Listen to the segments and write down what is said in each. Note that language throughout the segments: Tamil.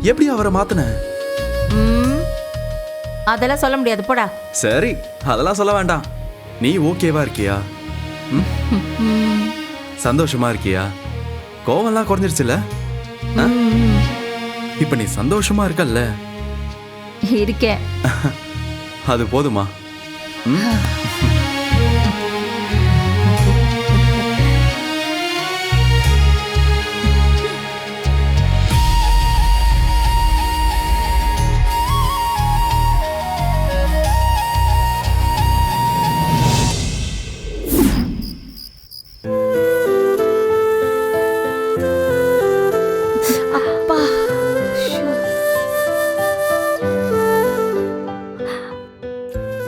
எப்படி அவரை மாத்தின? அதெல்லாம் சொல்ல முடியாது, போடா. சரி, அதெல்லாம் சொல்ல வேண்டாம். நீ ஓகேவா இருக்கியா? சந்தோஷமா இருக்கியா? கோவம்லாம் குறைஞ்சிருச்சுல? இப்ப நீ சந்தோஷமா இருக்கல்ல? இருக்கேன். அது போதுமா?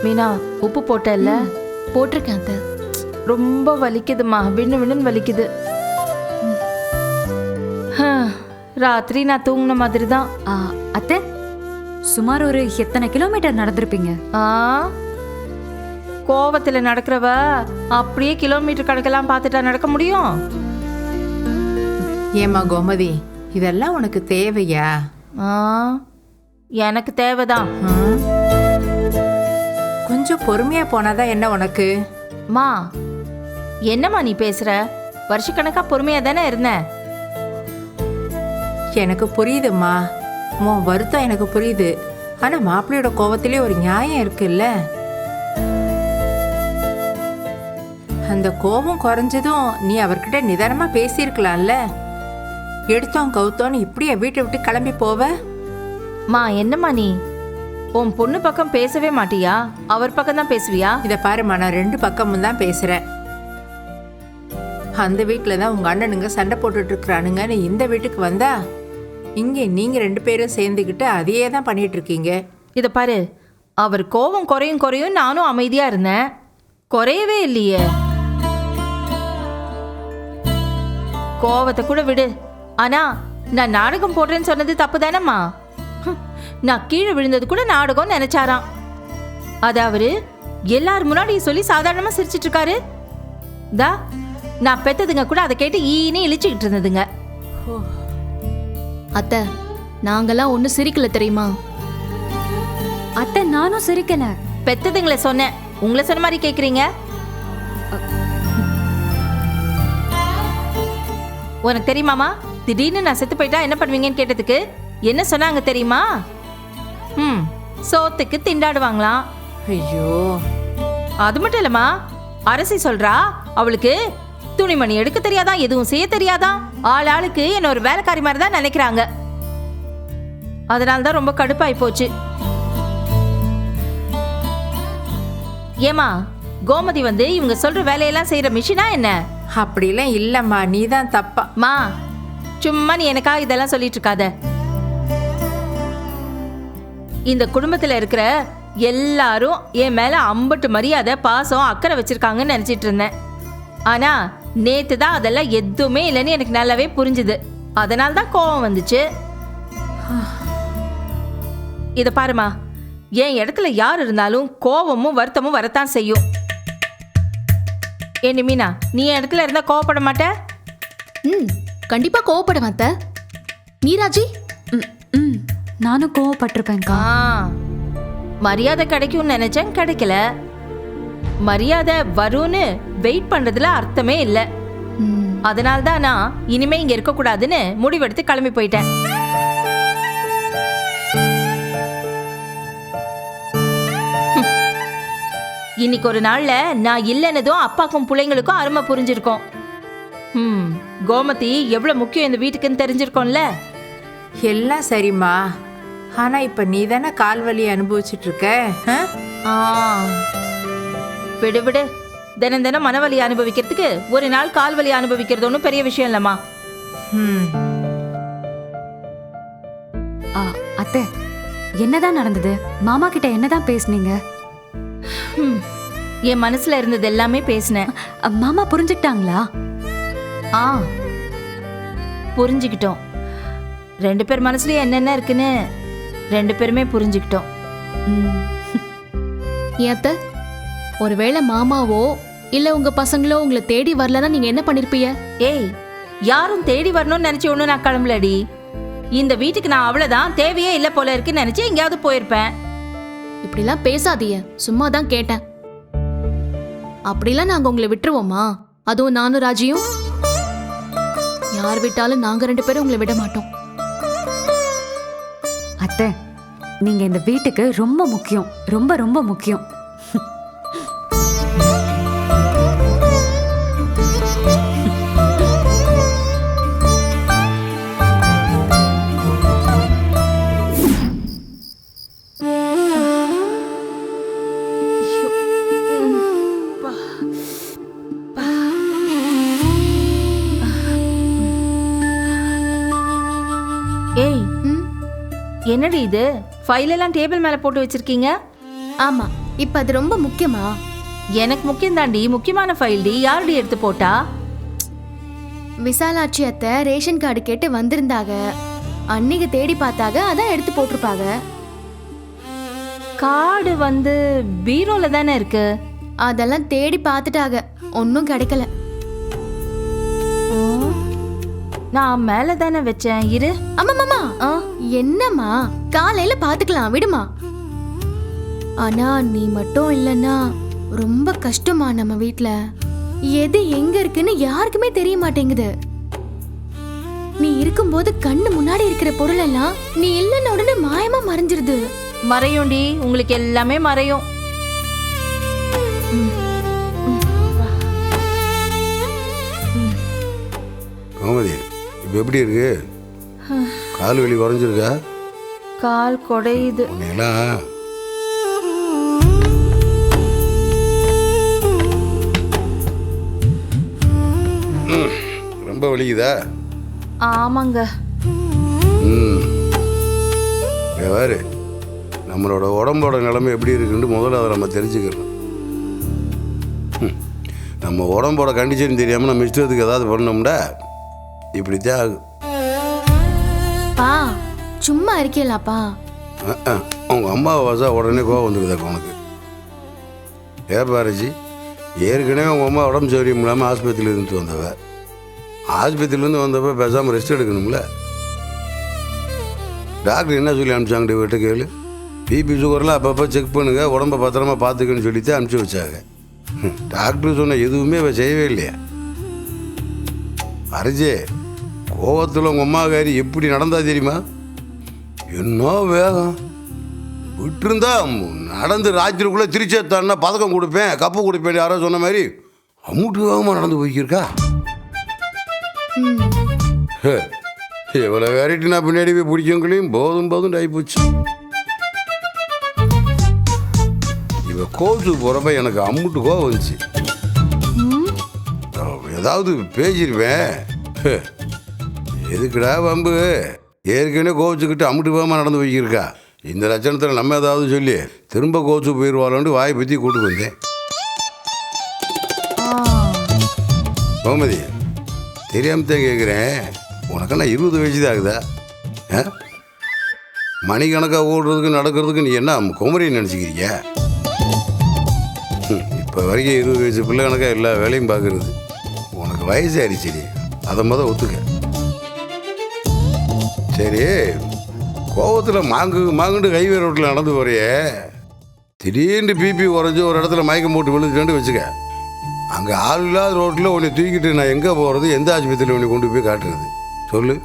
மீனா, உப்பு போட்டல்ல? போட்டிருக்கேன் அத்தை. ரொம்ப வலிக்குதுமா, விண்ணு விண்ணுன்னு வலிக்குது. ராத்திரி நான் தூங்கின மாதிரி தான். அத்தை, சுமார் ஒரு எத்தனை கிலோமீட்டர் நடந்திருப்பீங்க? கோவத்துல நடக்கிறவ அப்படியே கிலோமீட்டர் கணக்கெல்லாம் பார்த்துட்டா நடக்க முடியும்? ஏமா கோமதி, இதெல்லாம் உனக்கு தேவையா? எனக்கு தேவைதான். கொஞ்சம் பொறுமையா போனாதான் என்ன உனக்கு? மா, என்னம்மா நீ பேசுற? வருஷக்கணக்கா பொறுமையா தானே இருந்தேன். எனக்கு புரியுதுமா, உன் வருத்தம் எனக்கு புரியுது. ஆனா மாப்பிள்ளையோட கோவத்திலே ஒரு நியாயம் இருக்குல்ல. அந்த கோபம் குறைஞ்சதும் நீ அவர்கிட்ட நிதானமா பேசியிருக்கலாம்ல. எடுத்தோம் கவுத்தோன்னு இப்படியே வீட்டை விட்டு கிளம்பி போவ? மா, என்னம்மா நீ உன் பொண்ணு பக்கம் பேசவே மாட்டியா? அவர் பக்கம் தான் பேசுவியா? இதை பாருமா, நான் 2 பக்கமும் தான் பேசுறேன். அந்த வீட்டில் தான் உங்க அண்ணனுங்க சண்டை போட்டுட்டு இருக்கிறானுங்கன்னு இந்த வீட்டுக்கு வந்தா, இங்கே நீங்க 2 பேரும் சேர்ந்துக்கிட்டு அதையே தான் பண்ணிட்டு இருக்கீங்க. இதை பாரு, அவர் கோபம் குறையும் குறையும் நானும் அமைதியா இருந்தேன். குறையவே இல்லையே. கோவத்தை கூட விடு. ஆனா நான் நாடகம் போடுறேன்னு சொன்னது தப்பு தானம்மா? நான் கீழே விழுந்தது கூட நாடகம் நினைச்சாராம். அது அவரு எல்லாரும் முன்னாடி சொல்லி சாதாரணமா சிரிச்சிட்டு இருக்காரு. நான் பெத்ததுங்க கூட அதை கேட்டு ஈனே இழிச்சுக்கிட்டு இருந்ததுங்க. அத்தை, நாங்கெல்லாம் ஒன்னும் சிரிக்கல தெரியுமா? அத்தை, நானும் சிரிக்கல. பெத்ததுங்களை சொன்னேன், உங்களை சொன்ன மாதிரி கேக்குறீங்க. உனக்கு தெரியுமாமா, திடீர்னு நான் செத்து போயிட்டா என்ன பண்ணுவீங்கன்னு கேட்டதுக்கு என்ன சொன்னாங்க தெரியுமா? சோத்துக்கு திண்டாடுவாங்களாம். ஐயோ, அது மட்டும் இல்லம்மா, அரசி சொல்றா அவளுக்கு துணிமணி எடுக்க தெரியாதான், எதுவும் செய்ய தெரியாதான். ஆளுக்கு என்ன ஒரு வேலைக்காரி மாதிரி தான் நினைக்கிறாங்க. அதனால்தான் ரொம்ப கடுப்பாய் போச்சு. ஏமா, கோமதி வந்து இவங்க சொல்ற வேலையெல்லாம் செய்யற மிஷினா என்ன? அப்படிலாம் இல்லம்மா, நீ தான் தப்பா. மா, சும்மா நீ எனக்காக இதெல்லாம் சொல்லிட்டு இருக்காத. இந்த குடும்பத்துல இருக்கிற எல்லாரும் என் மேல அம்பட்டு மரியாதை, பாசம், அக்கறை வச்சிருக்காங்கன்னு நினைச்சிட்டு இருந்தேன். ஆனா நேத்து தான் அதெல்லாம் எதுவுமே இல்லைன்னு எனக்கு நல்லாவே புரிஞ்சுது. அதனால தான் கோவம் வந்துச்சு. இத பாருமா, என் இடத்துல யார் இருந்தாலும் கோவமும் வருத்தமும் வரத்தான் செய்யும். ஏன் மீனா, நீ என் இடத்துல இருந்தா கோவப்பட மாட்ட? கண்டிப்பா கோவப்பட மாட்ட. நீராஜி? நானும் கோவப்பட்டிருப்பேன்க்கா. மரியாதை கிடைக்கும்னு நினைச்சேன், கிடைக்கல. மரியாதை வரும்னு வெயிட் பண்றதுல அர்த்தமே இல்ல. அதனால்தான் நான் இனிமே இங்க இருக்க கூடாதுன்னு முடிவெடுத்து கிளம்பி போயிட்டேன். இன்னைக்கு ஒரு நாள்ல நான் இல்லைன்னதும் அப்பாக்கும் பிள்ளைங்களுக்கும் அருமை புரிஞ்சிருக்கோம். கோமதி எவ்வளவு முக்கியம் இந்த வீட்டுக்குன்னு தெரிஞ்சிருக்கோம்ல. எல்லாம் சரிம்மா, ஆனா இப்ப நீ தானே கால்வலி அனுபவிச்சுட்டு இருக்க. விடு விடு, தினம் தினம் மனவலி அனுபவிக்கிறதுக்கு ஒரு நாள் கால்வலி அனுபவிக்கிறது ஒன்றும் பெரிய விஷயம் இல்லம்மா. அத்தை, என்னதான் நடந்தது? மாமா கிட்ட என்னதான் பேசுனீங்க? என் மனசுல இருந்தது எல்லாமே பேசினேன். மாமா புரிஞ்சுக்கிட்டாங்களா? புரிஞ்சுக்கிட்டோம். 2 பேர் மனசுலயும் என்னென்ன இருக்குன்னு 2 பேருமே புரிஞ்சுக்கிட்டோம். ஏத்த, ஒருவேளை மாமாவோ இல்ல உங்க பசங்களோ உங்களை தேடி வரலன்னா நீங்க என்ன பண்ணிருப்பீங்க? ஏய், யாரும் தேடி வரணும்னு நினைச்சு ஒண்ணு நான் கிளம்பலடி. இந்த வீட்டுக்கு நான் அவ்வளவுதான் தேவையே இல்லை போல இருக்குன்னு நினைச்சு எங்கேயாவது போயிருப்பேன். இப்படிலாம் பேசாதீங்க, சும்மா தான் கேட்டேன். அப்படிலாம் நாங்க உங்களை விட்டுருவோமா? அதுவும் நானும் ராஜியும் யார் விட்டாலும் நாங்க 2 பேரும் உங்களை விட மாட்டோம். அத்தை, நீங்க இந்த வீட்டுக்கு ரொம்ப முக்கியம், ரொம்ப ரொம்ப முக்கியம். ஏய், ம், என்னடி இது? ஃபைல் எல்லாம் டேபிள் மேல போட்டு வச்சிருக்கீங்க. ஆமா, இப்ப அது ரொம்ப முக்கியமா? எனக்கு முக்கியம் தாண்டி, முக்கியமான ஃபைல் டி. யாருடி எடுத்து போட்டா? விசாலாட்சி அத்தை ரேஷன் கார்டு கேட்டு வந்திருந்தாங்க. அன்னைக்கு தேடி பார்த்தாங்க, அதான் எடுத்து போட்டிருப்பாங்க. கார்டு வந்து பீரோல தானே இருக்கு. அதெல்லாம் தேடி பார்த்துட்டாங்க, ஒன்றும் கிடைக்கல. நான் மேல தானே வச்சேன். இரு. அம்மா என்னம்மா, காலையில பாத்துக்கலாம், விடுமா. ஆனா நீ மட்டும் இல்லைன்னா ரொம்ப கஷ்டமா நம்ம வீட்ல. எது எங்க இருக்குன்னு யாருக்குமே தெரிய மாட்டேங்குது. நீ இருக்கும்போது கண்ணு முன்னாடி இருக்கிற பொருள் எல்லாம் நீ இல்லைன்னு உடனே மாயமா மறைஞ்சிருது. மறையும்டி, உங்களுக்கு எல்லாமே மறையும். கோமதி, இப்போ எப்படி இருக்கு? கால் வலி குறைஞ்சிருக்கா? கால் கொடையுது. உன்னையெல்லாம் ரொம்ப வலிக்குதா? ஆமாங்க. வேறு நம்மளோட உடம்போட நிலைமை எப்படி இருக்குன்னு முதல்ல அதை நம்ம தெரிஞ்சுக்கணும். நம்ம உடம்போட கண்டிஷன் தெரியாமல் நம்ம இஷ்டத்துக்கு ஏதாவது பண்ணோம்னா இப்படித்தான் ஆகும். பா சும்மா இருக்கலாப்பா. அவங்க அம்மாவை வாசா உடனே கோவம் வந்துருக்குதா உனக்கு? பாரஜி, ஏற்கனவே அவங்க அம்மா உடம்பு சௌரியம் இல்லாமல் ஆஸ்பத்திரியில் இருந்து வந்தவ. ஆஸ்பத்திரியிலேருந்து வந்தப்போ பேசாமல் ரெஸ்ட் எடுக்கணும்ல. டாக்டர் என்ன சொல்லி அனுப்பிச்சாங்கடி வீட்டை கேளு. பிபி சுகர்லாம் அப்பப்போ செக் பண்ணுங்க, உடம்பை பத்திரமா பார்த்துக்கன்னு சொல்லித்தான் அனுப்பிச்சி வச்சாங்க. டாக்டர் சொன்ன எதுவுமே அவ செய்யவே இல்லையா? அரஜே, கோவத்தில் உங்கள் அம்மாக்காரி எப்படி நடந்தா தெரியுமா? என்ன வேகம் விட்டுருந்தா நடந்து ராத்திரிக்குள்ளே திருச்சேத்தான்னா பதக்கம் கொடுப்பேன், கப்பு கொடுப்பேன் யாரோ சொன்ன மாதிரி அம்மூட்டு வேகமாக நடந்து போய்க்கிருக்கா. எவ்வளோ வெரைட்டி நான் பின்னாடி போய் பிடிக்கவங்களையும் போதும் ஆகிப்போச்சு. இவ கோச்சுக்கு போகிறப்ப எனக்கு அம்முட்டு கோவம் வந்துச்சு. ஏதாவது பேசிருவேன். எதுக்குடா வம்பு? ஏற்கனவே கோச்சுக்கிட்டு அம்முட்டு வேகமாக நடந்து போய்க்கிருக்கா. இந்த லட்சணத்தில் நம்ம ஏதாவது சொல்லி திரும்ப கோச்சு போயிடுவாளோன்னு வாயை பற்றி கூட்டு வந்தேன். கோமதி, தெரியாமத்தான் கேட்குறேன், உனக்கென்னா 20 வயசு தான் ஆகுதா? மணிக்கணக்காக ஓடுறதுக்கு நடக்கிறதுக்கு நீ என்ன குமரின்னு நினச்சிக்கிறீங்க? இப்போ வரைக்கும் 20 வயசு பிள்ளை கணக்காக எல்லா வேலையும் பார்க்குறது. உனக்கு வயசு ஆயிடுச்சு, அதை ஒத்துக்க. சரி, கோவத்தில் மாங்குண்டு ஹைவே ரோட்டில் நடந்து போறியே, திடீர்னு பிபி குறைஞ்சி ஒரு இடத்துல மயக்கம் போட்டு விழுந்துட்டு வச்சுக்க. அங்கே ஆள் இல்லாத ரோட்டில் உன்னை தூக்கிட்டு நான் எங்கே போகிறது, எந்த ஆஸ்பத்திரியில் உன்னை கொண்டு போய் காட்டுறது சொல்லு.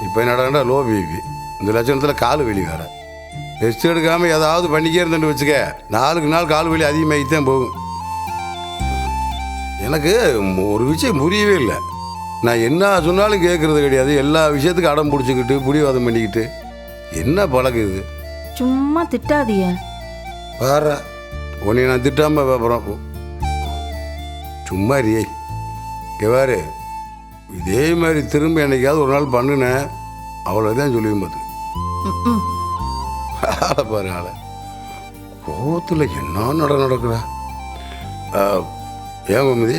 இப்போ என்னடாண்டா லோ பிபி, இந்த லட்சணத்தில் கால் வலி வேறு. ரெஸ்ட் எடுக்காமல் ஏதாவது பண்ணிக்கே இருந்துட்டு வச்சுக்க, நாளுக்கு நாள் கால் வலி அதிகமாகித்தான் போகும். எனக்கு ஒரு விஷயம் புரியவே இல்லை. நான் என்ன சொன்னாலும் கேட்குறது கிடையாது, எல்லா விஷயத்துக்கும் அடம் பிடிச்சிக்கிட்டு புடிவாதம் பண்ணிக்கிட்டு என்ன பழகுது? சும்மா திட்டாதிய பாரா, உன்னை நான் திட்டாமல் பார்ப்பறோம். சும்மா ரியை எவ்வாறு இதே மாதிரி திரும்ப என்னைக்காவது ஒரு நாள் பண்ணுனேன், அவ்வளோதான் சொல்லுவேன். பார்த்து ஆளை பாரு, ஆளை கோவத்தில் என்ன நடக்குறா. ஏன் கோமதி,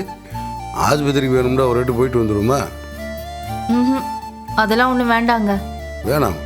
ஆஸ்பத்திரிக்கு வேணும்னா ஒரு ரேட்டு போயிட்டு வந்துடுமா? அதெல்லாம் ஒன்றும் வேண்டாங்க. வேணாம்,